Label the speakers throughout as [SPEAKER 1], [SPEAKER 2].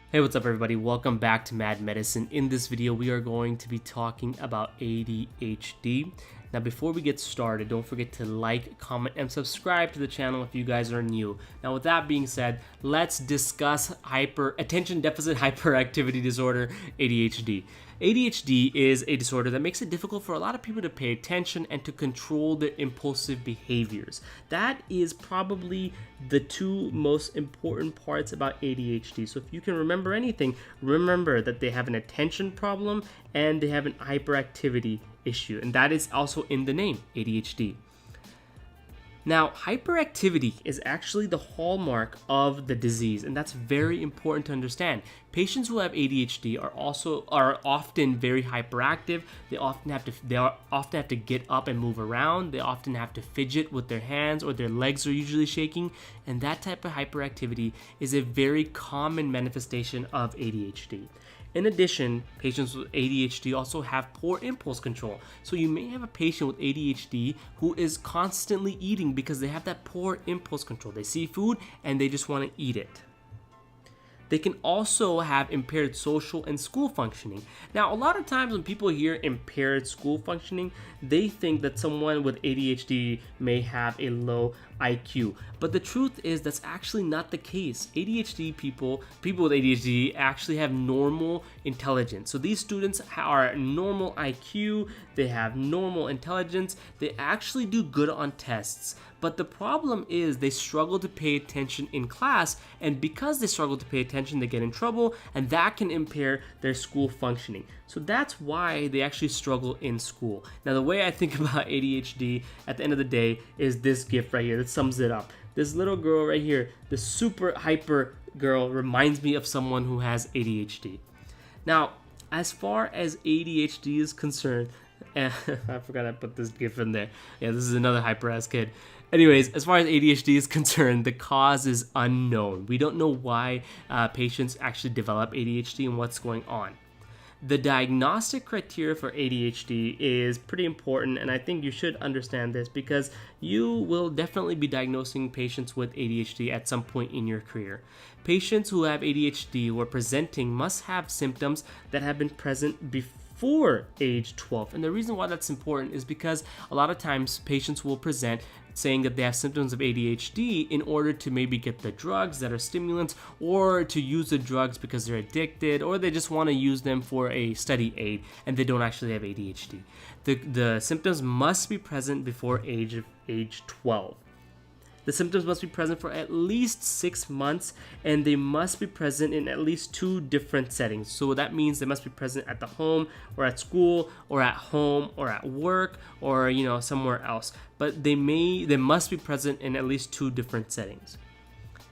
[SPEAKER 1] Hey, what's up everybody? Welcome back to Mad Medicine. In this video, we are going to be talking about ADHD. Now, before we get started, don't forget to like, comment, and subscribe to the channel if you guys are new. Now, with that being said, let's discuss attention deficit hyperactivity disorder, ADHD. ADHD is a disorder that makes it difficult for a lot of people to pay attention and to control their impulsive behaviors. That is probably the two most important parts about ADHD. So if you can remember anything, remember that they have an attention problem and they have an hyperactivity issue, and that is also in the name, ADHD. Now, hyperactivity is actually the hallmark of the disease, and that's very important to understand. Patients who have ADHD are often very hyperactive. They often have to get up and move around. They often have to fidget with their hands, or their legs are usually shaking. And that type of hyperactivity is a very common manifestation of ADHD. In addition, patients with ADHD also have poor impulse control. So you may have a patient with ADHD who is constantly eating because they have that poor impulse control. They see food and they just want to eat it. They can also have impaired social and school functioning. Now, a lot of times when people hear impaired school functioning, they think that someone with ADHD may have a low IQ. But the truth is that's actually not the case. People with ADHD actually have normal intelligence. So these students are normal IQ, they have normal intelligence, they actually do good on tests. But the problem is they struggle to pay attention in class, and because they struggle to pay attention, they get in trouble, and that can impair their school functioning. So that's why they actually struggle in school. Now, the way I think about ADHD at the end of the day is this gift right here that sums it up. This little girl right here, the super hyper girl, reminds me of someone who has ADHD. Now, as far as ADHD is concerned, I forgot I put this gift in there. Yeah, this is another hyper-ass kid. Anyways, as far as ADHD is concerned, the cause is unknown. We don't know why patients actually develop ADHD and what's going on. The diagnostic criteria for ADHD is pretty important, and I think you should understand this because you will definitely be diagnosing patients with ADHD at some point in your career. Patients who have ADHD who are presenting must have symptoms that have been present before age 12. And the reason why that's important is because a lot of times patients will present saying that they have symptoms of ADHD in order to maybe get the drugs that are stimulants, or to use the drugs because they're addicted, or they just want to use them for a study aid and they don't actually have ADHD. The symptoms must be present before age 12. The symptoms must be present for at least 6 months, and they must be present in at least 2 different settings. So that means they must be present at the home, or at school, or at home, or at work, or somewhere else. But they must be present in at least 2 different settings.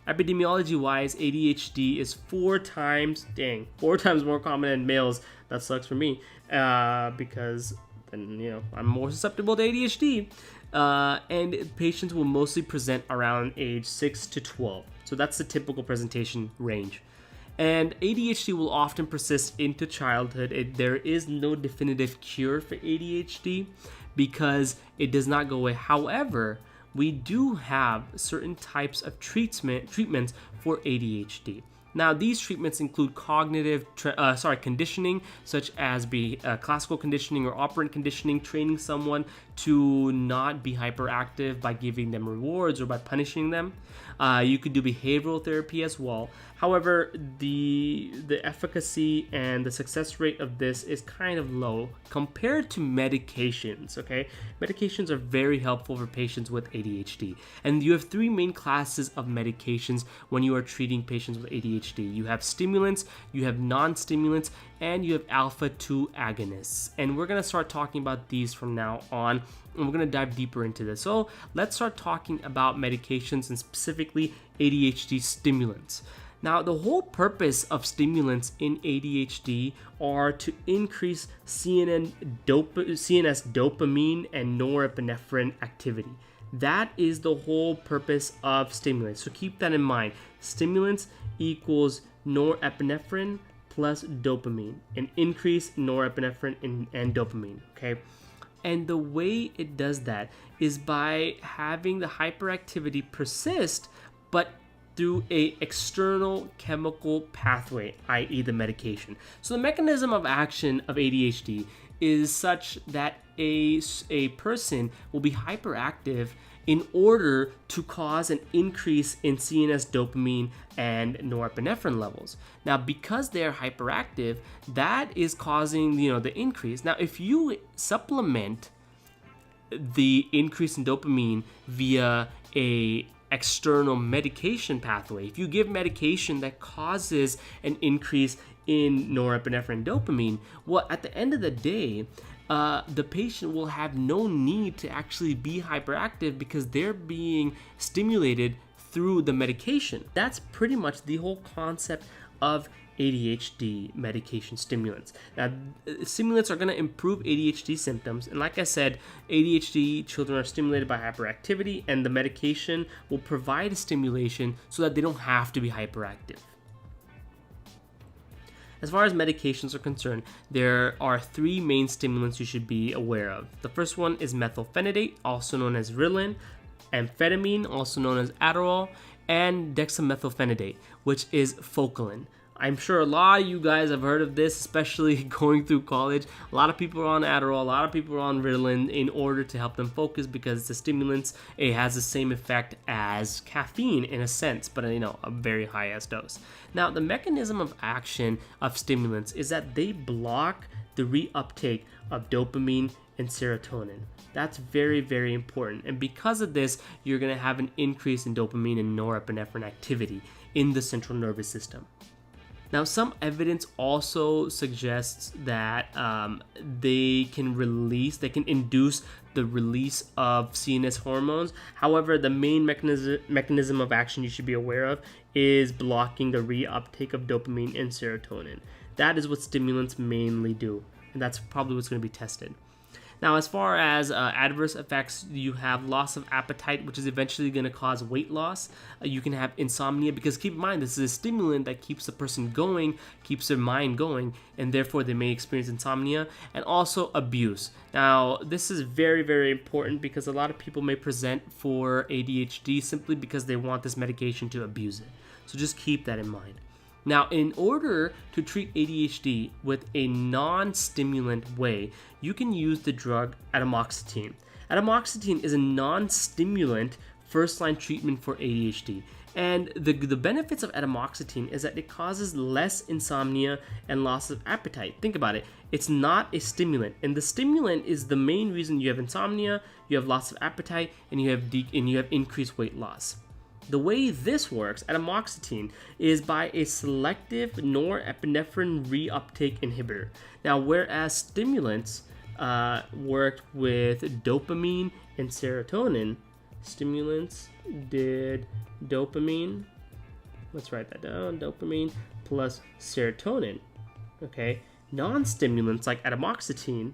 [SPEAKER 1] Epidemiology-wise, ADHD is 4 times more common in males. That sucks for me, because then I'm more susceptible to ADHD. And patients will mostly present around age 6 to 12. So that's the typical presentation range. And ADHD will often persist into childhood. There is no definitive cure for ADHD because it does not go away. However, we do have certain types of treatments for ADHD. Now, these treatments include conditioning, such as classical conditioning or operant conditioning, training someone to not be hyperactive by giving them rewards or by punishing them. You could do behavioral therapy as well. However, the efficacy and the success rate of this is kind of low compared to medications, okay? Medications are very helpful for patients with ADHD. And you have 3 main classes of medications when you are treating patients with ADHD. You have stimulants, you have non-stimulants, and you have alpha-2 agonists. And we're going to start talking about these from now on, and we're going to dive deeper into this. So let's start talking about medications, and specifically ADHD stimulants. Now, the whole purpose of stimulants in ADHD are to increase CNS dopamine and norepinephrine activity. That is the whole purpose of stimulants. So keep that in mind. Stimulants equals norepinephrine plus dopamine, and increase norepinephrine and dopamine, okay? And the way it does that is by having the hyperactivity persist, but through a external chemical pathway, i.e. the medication. So the mechanism of action of ADHD is such that a person will be hyperactive in order to cause an increase in CNS dopamine and norepinephrine levels. Now, because they're hyperactive, that is causing, the increase. Now, if you supplement the increase in dopamine via a external medication pathway, if you give medication that causes an increase in norepinephrine and dopamine, well, at the end of the day, the patient will have no need to actually be hyperactive because they're being stimulated through the medication. That's pretty much the whole concept of ADHD medication stimulants. Now, stimulants are going to improve ADHD symptoms, and like I said, ADHD children are stimulated by hyperactivity, and the medication will provide a stimulation so that they don't have to be hyperactive. As far as medications are concerned, there are three main stimulants you should be aware of. The first one is methylphenidate, also known as Ritalin, amphetamine, also known as Adderall, and dexamethylphenidate, which is Focalin. I'm sure a lot of you guys have heard of this, especially going through college. A lot of people are on Adderall, a lot of people are on Ritalin in order to help them focus because the stimulants, it has the same effect as caffeine in a sense, but a very high dose. Now, the mechanism of action of stimulants is that they block the reuptake of dopamine and serotonin. That's very, very important. And because of this, you're going to have an increase in dopamine and norepinephrine activity in the central nervous system. Now, some evidence also suggests that they can induce the release of CNS hormones. However, the main mechanism of action you should be aware of is blocking the reuptake of dopamine and serotonin. That is what stimulants mainly do, and that's probably what's going to be tested. Now, as far as adverse effects, you have loss of appetite, which is eventually going to cause weight loss. You can have insomnia, because keep in mind, this is a stimulant that keeps the person going, keeps their mind going, and therefore they may experience insomnia, and also abuse. Now, this is very, very important because a lot of people may present for ADHD simply because they want this medication to abuse it. So just keep that in mind. Now, in order to treat ADHD with a non-stimulant way, you can use the drug Adamoxetine. Adamoxetine is a non-stimulant first-line treatment for ADHD. And the benefits of Adamoxetine is that it causes less insomnia and loss of appetite. Think about it. It's not a stimulant. And the stimulant is the main reason you have insomnia, you have loss of appetite, and you have increased weight loss. The way this works, Adamoxetine, is by a selective norepinephrine reuptake inhibitor. Now, whereas stimulants worked with dopamine and serotonin, stimulants did dopamine, let's write that down, dopamine plus serotonin, okay? Non-stimulants like Adamoxetine,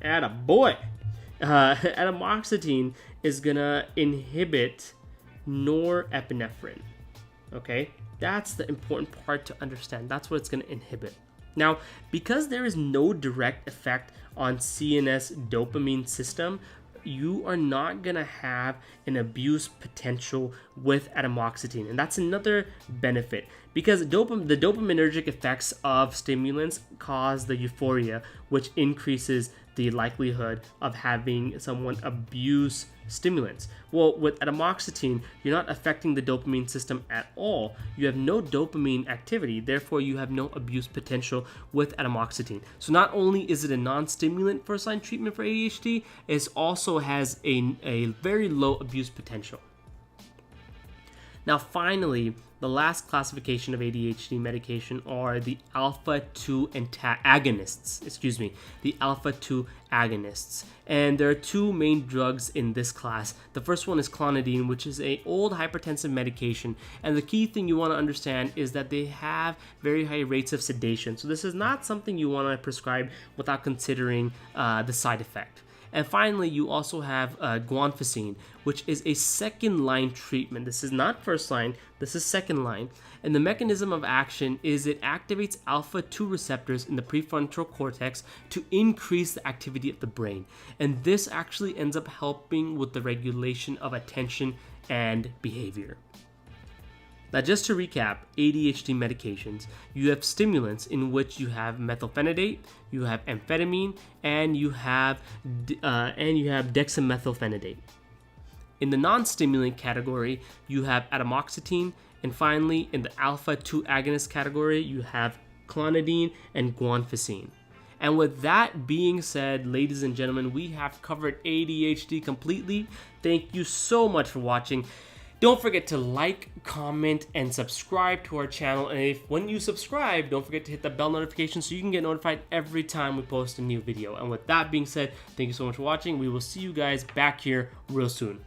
[SPEAKER 1] attaboy! Adamoxetine is gonna inhibit norepinephrine. Okay, that's the important part to understand. That's what it's gonna inhibit. Now, because there is no direct effect on CNS dopamine system, you are not gonna have an abuse potential with Adamoxetine, and that's another benefit because the dopaminergic effects of stimulants cause the euphoria, which increases the likelihood of having someone abuse stimulants. Well, with Adamoxetine, you're not affecting the dopamine system at all. You have no dopamine activity, therefore you have no abuse potential with Adamoxetine. So not only is it a non-stimulant first-line treatment for ADHD, it also has a very low abuse potential. Now, finally, the last classification of ADHD medication are the alpha-2 agonists. The alpha-2 agonists. And there are two main drugs in this class. The first one is clonidine, which is an old hypertensive medication. And the key thing you want to understand is that they have very high rates of sedation. So this is not something you want to prescribe without considering the side effect. And finally, you also have guanfacine, which is a second-line treatment. This is not first line, this is second line. And the mechanism of action is it activates alpha-2 receptors in the prefrontal cortex to increase the activity of the brain. And this actually ends up helping with the regulation of attention and behavior. Now, just to recap, ADHD medications, you have stimulants in which you have methylphenidate, you have amphetamine, and you have dexamethylphenidate. In the non-stimulant category, you have adamoxetine, and finally, in the alpha-2 agonist category, you have clonidine and guanfacine. And with that being said, ladies and gentlemen, we have covered ADHD completely. Thank you so much for watching. Don't forget to like, comment, and subscribe to our channel. And when you subscribe, don't forget to hit the bell notification so you can get notified every time we post a new video. And with that being said, thank you so much for watching. We will see you guys back here real soon.